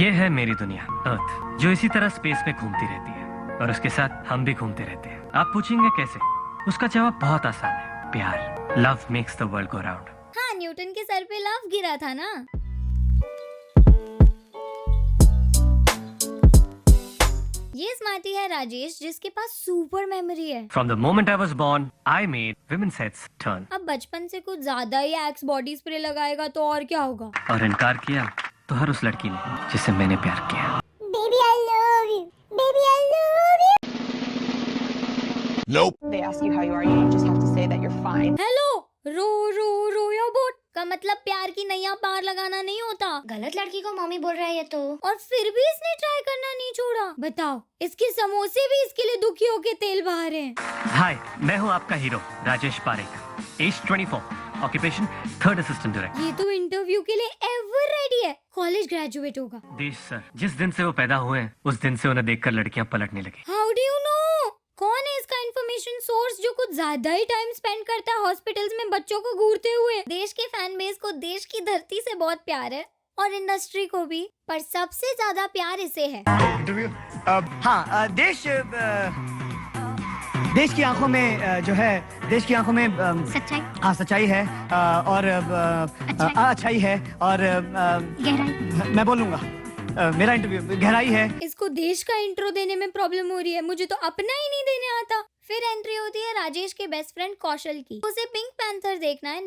ये है मेरी दुनिया अर्थ, जो इसी तरह स्पेस में घूमती रहती है और उसके साथ हम भी घूमते रहते हैं। आप पूछेंगे कैसे? उसका जवाब बहुत आसान है, प्यार। Love makes the world go round. हाँ, न्यूटन के सर पे लव गिरा था ना। ये स्मार्टी है राजेश, जिसके पास सुपर मेमोरी है। From the moment I was born, I made women's heads turn. अब बचपन से कुछ ज्यादा ही एक्स बॉडी स्प्रे लगाएगा तो और क्या होगा। और इनकार किया तो हर उस लड़की ने जिससे मैंने प्यार किया। Baby, I love you. Baby, I love you. Nope. They ask you how you are, you just have to say that you're fine. Hello, row या बोट का मतलब प्यार की नैया पार लगाना नहीं होता। गलत लड़की को मम्मी बोल रहा है ये तो। और फिर भी इसने ट्राई करना नहीं छोड़ा। बताओ, इसके समोसे भी इसके लिए दुखी होके तेल बहा रहे हैं। हाय, मैं हूँ आपका hero Rajesh Parekh, age 24, occupation 3rd assistant director. ये तो इंटरव्यू के लिए एवर रेडी है। कॉलेज ग्रेजुएट होगा। देश सर, जिस दिन से वो पैदा हुए हैं उस दिन से उन्हें देखकर लड़कियां पलटने लगी। How do you know? कौन है इसका इन्फॉर्मेशन सोर्स जो कुछ ज्यादा ही टाइम स्पेंड करता है हॉस्पिटल्स में बच्चों को घूरते हुए? देश के फैन बेस को देश की धरती से बहुत प्यार है और इंडस्ट्री को भी, पर सबसे ज्यादा प्यार इसे है। इंटरव्यू हाँ, देश की आंखों में जो है, देश की आंखों में सच्चाई, हाँ सच्चाई है और अच्छाई है और गहराई। मैं बोलूँगा मेरा इंटरव्यू गहराई है। इसको देश का इंट्रो देने में प्रॉब्लम हो रही है, मुझे तो अपना ही नहीं देने आता। फिर एंट्री होती है राजेश के बेस्ट फ्रेंड कौशल की। उसे पिंक पैंथर देखना है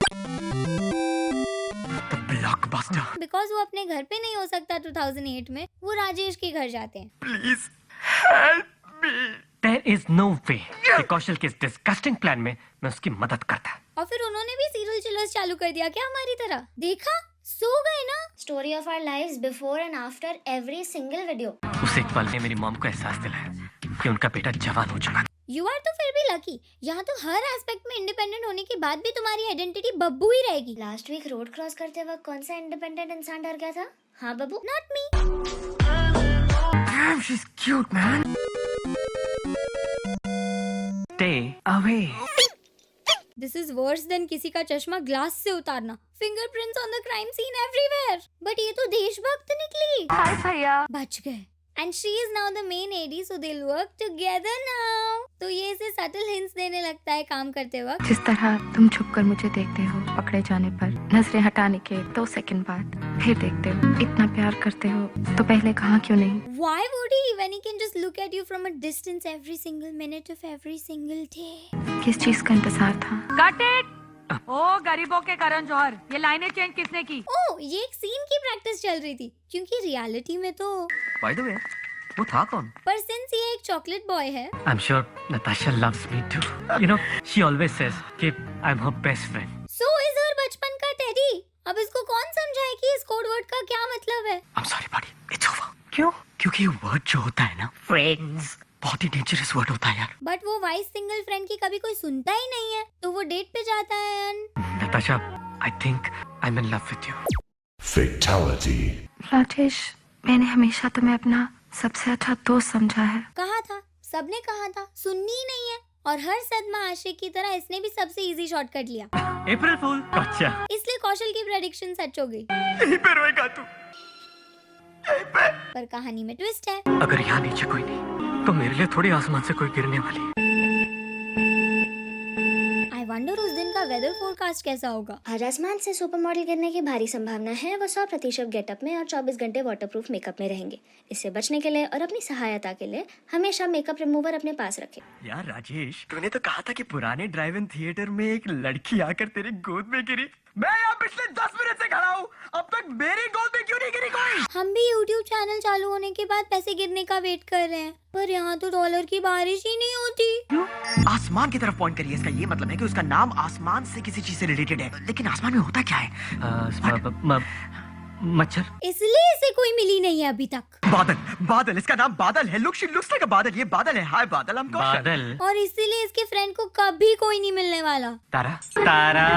ब्लॉकबस्टर। बिकॉज वो अपने घर पे नहीं हो सकता 2008 में, वो राजेश के घर जाते हैं। Please help me. There is no way कि कौशल के इस डिस्गस्टिंग प्लान में मैं उसकी मदद करता। और फिर उन्होंने भी सीरियल चिलर्स चालू कर दिया क्या हमारी तरह? देखा, सो गए ना। Story of our lives before and after every single video. उस एक पल ने मेरी मॉम को एहसास दिलाया कि उनका बेटा जवान हो चुका। यू आर तो फिर भी लकी। यहाँ तो हर एस्पेक्ट में इंडिपेंडेंट होने के बाद भी तुम्हारी आइडेंटिटी बब्बू ही रहेगी। लास्ट वीक रोड क्रॉस करते वक्त कौन सा इंडिपेंडेंट इंसान डर गया था? हाँ Babbu. Not me. Damn, she's cute, man. Stay away. This is worse than किसी का चश्मा ग्लास से उतारना। Fingerprints on the crime scene everywhere. But ये तो देशभक्त निकली। हाय भैया। बच गए। And she is now the main AD, so they'll work together now. तो ये इसे subtle hints देने लगता है काम करते वक्त। जिस तरह तुम छुपकर मुझे देखते हो पकड़े जाने पर, नजरें हटाने के 2 सेकंड बाद फिर देखते हो। इतना प्यार करते हो तो पहले कहा क्यों नहीं? Why would he when he can just look at you from a distance every single minute of every single day? किस चीज का इंतजार था? Cut it! ओ गरीबों के करण जौहर, ये लाइनें चेंज किसने की? ओह, ये एक सीन की प्रैक्टिस चल रही थी, क्योंकि रियलिटी में तो। By the way, वो था कौन? पर सिंस ये एक चॉकलेट बॉय है। I'm sure Natasha loves me too. You know, she always says कि I'm her best friend. So is her बचपन का टेडी। अब इसको कौन समझाए कि इस कोड वर्ड का क्या मतलब है? I'm sorry buddy, it's over. क्यों? क्योंकि ये वर्ड जो होता है ना, friends, बहुत ही डेंजरस वर्ड होता है यार। बट वो वाइस सिंगल फ्रेंड की कभी कोई सुनता ही नहीं है, तो वो डेट पे जाता है। Natasha, I think I'm in love with you. Fatality. Rajesh, मैंने हमेशा तुम्हें अपना सबसे अच्छा दोस्त समझा है। कहा था, सबने कहा था, सुननी ही नहीं है। और हर सदमा आशिक की तरह इसने भी सबसे इजी शॉर्टकट लिया। April Fool. अच्छा। इसलिए कौशल की प्रेडिक्शन सच हो गई। यहीं पे रोएगा तू। पर कहानी में ट्विस्ट है। अगर यहाँ नीचे कोई नहीं, तो मेरे लिए थोड़ी आसमान से कोई गिरने वाली है। आई वंडर उस दिन का वेदर फोरकास्ट कैसा होगा। हर आसमान से सुपर मॉडल गिरने की भारी संभावना है। वो 100% गेटअप में और 24 घंटे वाटरप्रूफ मेकअप में रहेंगे। इससे बचने के लिए और अपनी सहायता के लिए हमेशा मेकअप रिमूवर अपने पास रखें। यार राजेश, तूने तो कहा था कि पुराने ड्राइव इन थिएटर में एक लड़की आकर तेरी गोद में गिरी। मैं यहाँ पिछले 10 मिनट से खड़ा हूँ, अब तक मेरी गोद में क्यों नहीं गिरी कोई? हम भी YouTube चैनल चालू होने के बाद पैसे गिरने का वेट कर रहे हैं, पर यहाँ तो डॉलर की बारिश ही नहीं होती। आसमान की तरफ पॉइंट करिए, इसका ये मतलब है कि उसका नाम आसमान से किसी चीज से रिलेटेड है। लेकिन आसमान में होता क्या है? मच्छर। इसलिए इसे कोई मिली नहीं है अभी तक। बादल, इसका नाम बादल है। लुक लाइक अ बादल, ये बादल है। हाय बादल, हम बादल। और इसीलिए इसके फ्रेंड को कभी कोई नहीं मिलने वाला। तारा। तारा।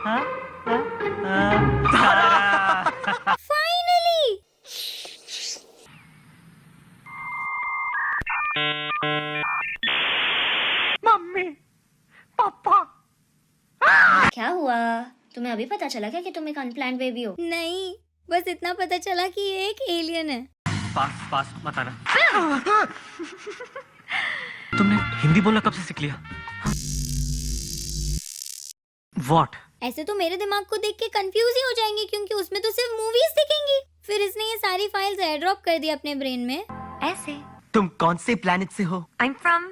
हाँ? तारा। फाइनली। मम्मी, पापा। क्या हुआ? तुम्हें अभी पता चला क्या कि तुम एक अनप्लान्ड बेबी हो? नहीं, बस इतना पता चला कि ये एक एलियन है। पास पास मत आना। तुमने हिंदी बोलना कब से सीख लिया? What? ऐसे तो मेरे दिमाग को देख के कंफ्यूज ही हो जाएंगे क्योंकि उसमें तो सिर्फ मूवीज दिखेंगी। फिर इसने ये सारी फाइल्स एयर ड्रॉप कर दी अपने ब्रेन में। ऐसे। तुम कौन से प्लेनेट से हो? I'm from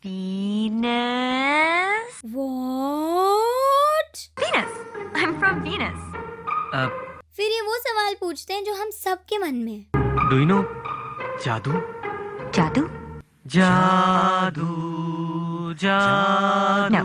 Venus. What? Venus. I'm from Venus. फिर ये वो सवाल पूछते हैं जो हम सबके मन में है। Do you know जादू? जादू? जादू जादू। No.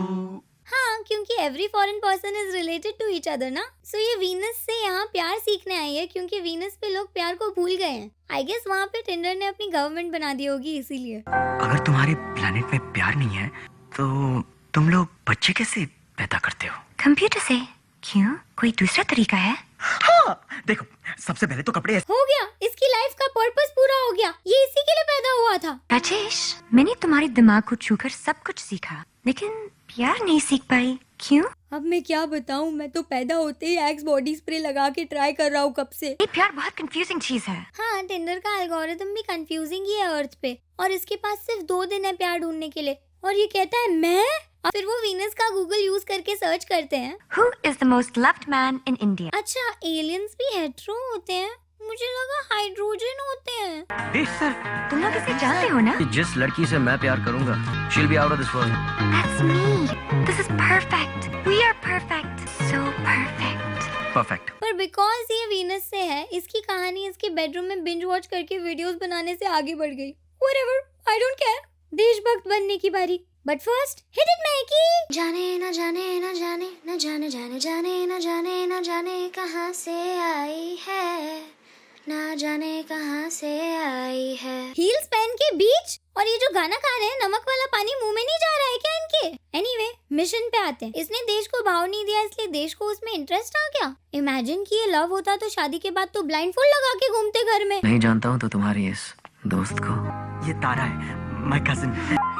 हाँ, क्योंकि every foreign person is related to each other ना। सो ये वीनस से यहाँ प्यार सीखने आई है क्योंकि वीनस पे लोग प्यार को भूल गए हैं। आई गेस वहाँ पे टिंडर ने अपनी गवर्नमेंट बना दी होगी इसीलिए। अगर तुम्हारे प्लेनेट में प्यार नहीं है तो तुम लोग बच्चे कैसे पैदा करते हो? कंप्यूटर से। क्यों? कोई दूसरा तरीका है? हाँ, देखो सबसे पहले तो कपड़े हो गया, इसकी लाइफ का पर्पस पूरा हो गया। ये इसी के लिए पैदा हुआ था। राजेश, मैंने तुम्हारे दिमाग को छूकर सब कुछ सीखा, लेकिन प्यार नहीं सीख पाई। क्यों? अब मैं क्या बताऊँ, मैं तो पैदा होते ही एक्स बॉडी स्प्रे लगा के ट्राई कर रहा हूँ कब से। ये प्यार बहुत कंफ्यूजिंग चीज है। हाँ, टिंडर का एल्गोरिथम भी कंफ्यूजिंग ही है अर्थ पे, और इसके पास सिर्फ 2 दिन है प्यार ढूंढने के लिए, और ये कहता है मैं। और फिर वो वीनस का गूगल यूज करके सर्च करते हैं। Who is the most loved man in India? अच्छा, एलियंस भी हेटेरो होते हैं? मुझे लगा हाइड्रोजन होते हैं। सर, तुम लोग इसे जानते हो ना? जिस लड़की से मैं प्यार करूंगा, she'll be out of this world. That's me. This is perfect. We are perfect. So perfect. Perfect. पर बिकॉज ये वीनस से है, इसकी कहानी इसके बेडरूम में बिंज वॉच करके वीडियोस बनाने से आगे बढ़ गई। Whatever, I don't care. देशभक्त बनने की बारी। But first hit it मैकी। जाने न जाने न जाने न जाने जाने जाने न जाने न जाने कहाँ से आई है, ना जाने कहाँ से आई है। हील्स पहन के बीच, और ये जो गाना गा रहे हैं, नमक वाला पानी मुंह में नहीं जा रहा है क्या इनके? एनीवे, मिशन पे आते हैं। इसने देश को भाव नहीं दिया इसलिए देश को उसमें इंटरेस्ट आ गया। इमेजिन कि ये लव होता तो शादी के बाद तो ब्लाइंडफोल्ड लगा के घूमते घर में। नहीं जानता हूँ तो तुम्हारी इस दोस्त को। ये तारा है, my cousin.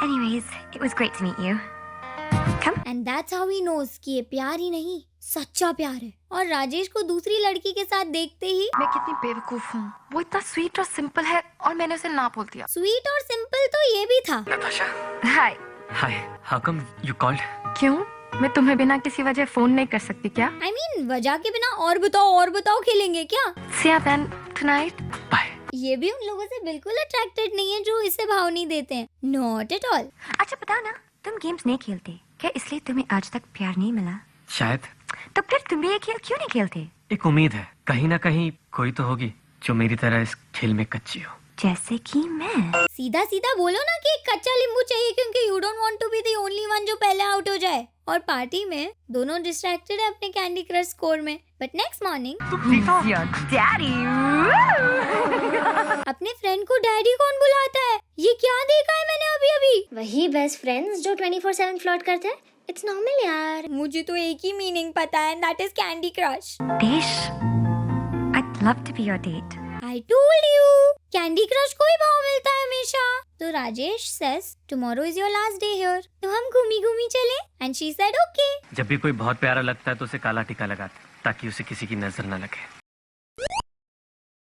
Anyways, it was great to meet you. Come. And that's how he knows कि ये प्यार ही नहीं, सच्चा प्यार है। और राजेश को दूसरी लड़की के साथ देखते ही मैं कितनी बेवकूफ हूँ। वो इतना स्वीट और सिंपल है और मैंने उसे ना बोल दिया। स्वीट और सिंपल तो ये भी था। हाय। Hi, how come you called? क्यों? मैं तुम्हें बिना किसी वजह फोन नहीं कर सकती क्या? आई मीन वजह के बिना और बताओ खेलेंगे क्या? See you then tonight. Bye. ये भी उन लोगों से बिल्कुल अट्रैक्टेड नहीं है जो इसे भाव नहीं देते हैं। Not at all. अच्छा बताओ ना, तुम गेम्स नहीं खेलते क्या? इसलिए तुम्हें आज तक प्यार नहीं मिला? शायद। तो फिर तुम भी ये खेल क्यों नहीं खेलते? एक उम्मीद है, कहीं ना कहीं कोई तो होगी जो मेरी तरह इस खेल में कच्ची हो। जैसे कि मैं। सीधा सीधा बोलो ना कि एक कच्चा नींबू चाहिए क्योंकि you don't want to be the only one जो पहले आउट हो जाए। और पार्टी में दोनों डिस्ट्रैक्टेड है अपने कैंडी क्रश स्कोर में। But next morning daddy. अपने फ्रेंड को डैडी कौन बुलाता है? ये क्या देखा है मैंने अभी अभी? वही बेस्ट फ्रेंड्स जो 24/7 फ्लर्ट करते हैं। इट्स नॉर्मल यार। मुझे तो एक ही मीनिंग पता है, दैट इज कैंडी क्रश। देश, I'd love to be your date. I told you, candy crush को ही भाव मिलता है हमेशा। तो Rajesh says, tomorrow is your last day here. तो हम घूमी चले? And she said okay. जब भी कोई बहुत प्यारा लगता है तो उसे काला टीका लगाते ताकि उसे किसी की नजर न लगे।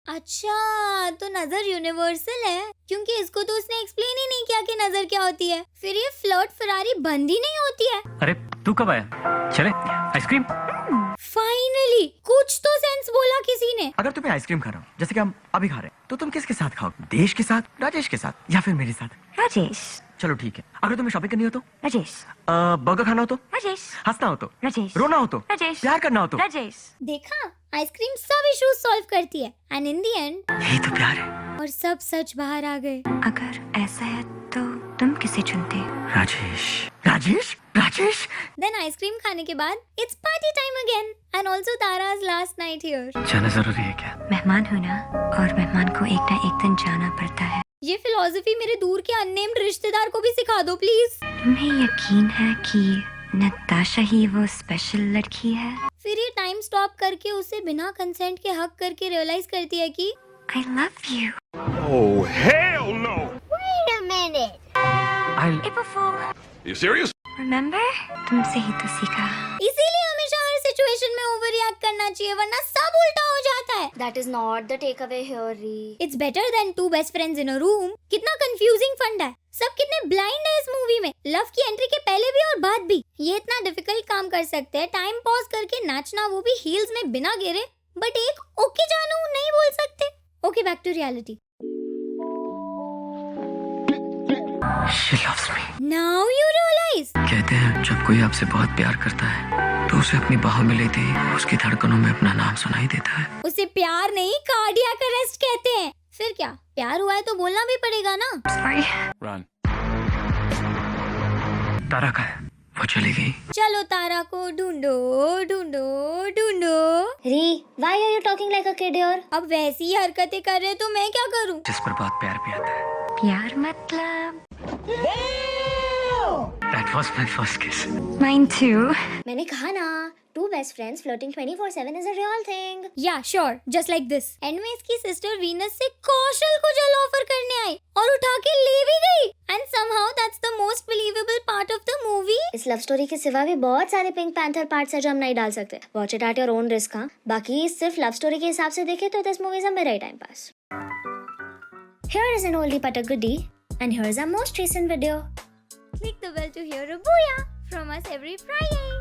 अच्छा, तो नजर यूनिवर्सल है क्योंकि इसको तो उसने एक्सप्लेन ही नहीं किया कि नजर क्या होती है। फिर ये फ्लर्ट फरारी बंद ही नहीं होती है। अरे तू कब आया? चले आइसक्रीम। फाइनली कुछ तो सेंस बोला किसी ने। अगर तुम्हें आइसक्रीम खा रहा हूँ जैसे कि हम अभी खा रहे हैं, तो तुम किसके साथ खाओगे? देश के साथ, राजेश के साथ, या फिर मेरे साथ? राजेश। चलो ठीक है। अगर तुम्हें शॉपिंग करनी हो तो? राजेश। बर्गर खाना हो तो? राजेश। हंसना हो तो? राजेश। रोना हो तो? राजेश। प्यार करना हो तो? राजेश। देखा, आइसक्रीम सब इश्यूज सॉल्व करती है। एंड इन द एंड यही तो प्यार है। और सब सच बाहर आ गए। अगर ऐसा है तो तुम किसे चुनते? राजेश। राजेश? राजेश? देन आइसक्रीम खाने के बाद it's party time again and also तारा's लास्ट नाइट हियर। जाना जरूरी है क्या? मेहमान हो ना, और मेहमान को एक ना एक दिन जाना पड़ता है। ये फिलॉसफी मेरे दूर के अननेम्ड रिश्तेदार को भी सिखा दो प्लीज। तुम्हें यकीन है कि नताशा ही वो स्पेशल लड़की है? फिर ये टाइम स्टॉप करके उसे बिना कंसेंट के हक करके रियलाइज करती है कि I love you. Oh, hell no! Wait a minute. I'll... April Fool. You serious? Remember? तुमसे ही तो सीखा। इसीलिए हमेशा हर सिचुएशन सिचुएशन में ओवर रिएक्ट करना चाहिए, वरना सब उल्टा हो जाता है। That is not the takeaway here, Ree. It's better than two best friends in a room. कितना कंफ्यूजिंग फंडा है, सब कितने ब्लाइंड है इस मूवी में। लव की एंट्री के पहले भी और बाद भी ये इतना डिफिकल्ट काम कर सकते हैं, टाइम पॉज करके नाचना, वो भी हील्स में बिना गिरे, बट एक ओके जानू नहीं बोल सकते। Okay, back to reality. She loves me. Now you realize. कहते हैं जब कोई आपसे बहुत प्यार करता है तो उसे अपनी बाहों में लेते ही उसकी धड़कनों में अपना नाम सुनाई देता है। उसे प्यार नहीं, कार्डियक अरेस्ट कहते हैं। फिर क्या, प्यार हुआ है तो बोलना भी पड़ेगा ना। Sorry. Run. तारा का है, वो चली गई। चलो तारा को ढूंढो ढूंढो ढूंढो। Ree, why are you talking like a kid here? अब वैसी ही हरकतें कर रहे तो मैं क्या करूं? जिस पर बहुत प्यार भी आता है। प्यार मतलब That was my first kiss. Mine too. मैंने कहा ना, two best friends flirting 24/7 is a real thing. या sure, just like this. And में इसकी सिस्टर वीनस से कौशल को जल ऑफर करने आई और उठा के ले भी गई। And somehow that's the most believable part of the movie. इस लव स्टोरी के सिवा भी बहुत सारे पिंक पैंथर पार्ट्स हैं जो हम नहीं डाल सकते। Watch it at your own risk. हाँ, बाकी सिर्फ लव स्टोरी के हिसाब से देखे तो दिस मूवी इज अ मेरा time pass. Here is an oldie but a goodie, and here is our most recent video. Click the bell to hear a booyah from us every Friday.